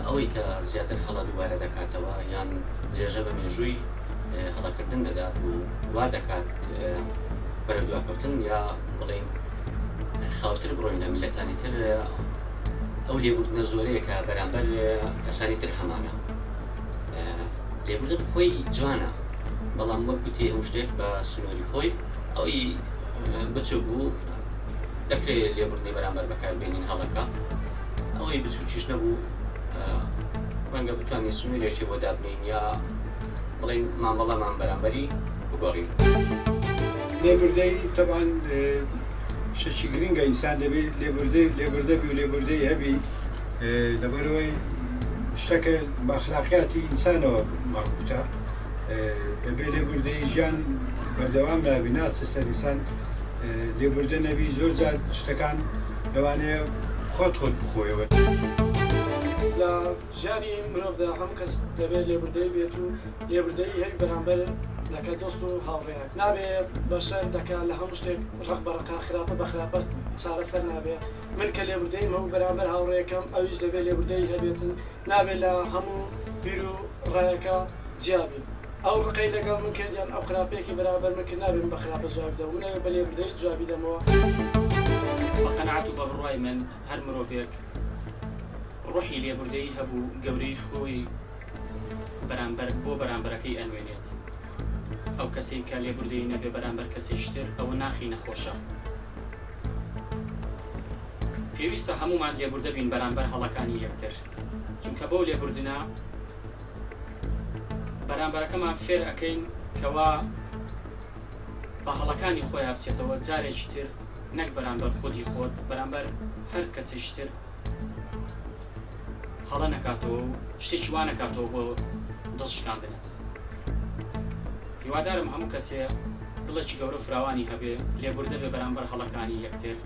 ئەوەی کە زیاتر هەڵە دووبارە دەکاتەوە یان درێژە بە مێژووی هەڵەکردن دەدات و وا دەکات بەرەو دواکەوتن یا بڵێن خاوتر بڕۆین لە میلەتانی تر ئەو لێبوردنە زۆرەیە کە بەرامبەر کەسانی تر هەمانە. لێبوردن خۆی جوانە، بەڵام وەک گوتی هەموو شتێک بە سنووری خۆی ئەوەی بچوو بوو دەکرێت لێبوردنی بەرامبەر بەکاربێنین هەڵەکە، ئەوەی بچووکیش نەبوو ڕەنگە بتوانین سنوورێکی بۆ دابنین یا بڵێن مامەڵەمان بەرامبەری بگۆڕین. لێبوردەی تەبان شەشی گرنگە ئینسان دەبێت لێبوردەبی و لێبوردەی هەبی لەبەرەوەی شتەکە بە ئەخلاقیاتی ئینسانەوە مەربوطە. بەبێ لێبوردەی ژیان بەردەوام نابی ناچە سەر ئینسان لێبوردە نەبی زۆر جار شتەکان لەوانەیە خۆت بخۆیەوە. لە ژیانی مرۆڤدا هەموو کەس دەبێت لێبوردەی بێت و لێبوردەی هەر بەرامبەر دەکات دۆست و هاوڕێیان نابێت بەشەر دەکات لە هەموو شتێک ڕق بەڕقا خراپە بە خراپە چارەسەر نابێت. من کە لێبوردەیم هەموو بەرامبەر هاوڕێیەکەم ئەویش دەبێت لێبوردەی هەبێتن، نابێت لە هەموو بیر و ڕایەکە جیابن. ئەو ڕقەی لەگەڵ من کردیان ئەو خراپەیەکی بەرامبەر من کرد نابێت بە خراپە جواب بدەم، منەوێت بە لێبوردەی جوابی دەمەوە. بە قەناعەت و بە بڕوای من هەر مرۆڤێک ڕۆحی لێبوردەی هەبوو گەورەی خۆی بۆ بەرامبەرەکەی ئەنوێنێت. ئەو کەسێک کە لێبوردەی نەبێ بەرامبەر کەسێشتر ئەوە ناخی نەخۆشە. پێویستە هەمومان لێبوردە بین بەرامبەر هەڵەکانی یەکتر، چونکە بەو لێبوردنە بەرامبەرەکەمان فێر ئەەکەین کەوا بە هەڵەکانی خۆی بچێتەوە جارێکی تر نەک بەرامبەر خۆی خۆت بەرامبەر هەر کەسێشتر هەڵە نەکاتەوە و شتێکی وان نەکاتەوە بۆ دڵشکاندنت. هیوادارم هەموو کەسێ دڵێکی گەورە فراوانی هەبێ لێبوردە بێ بەرامبەر هەڵەکانی یەکتر.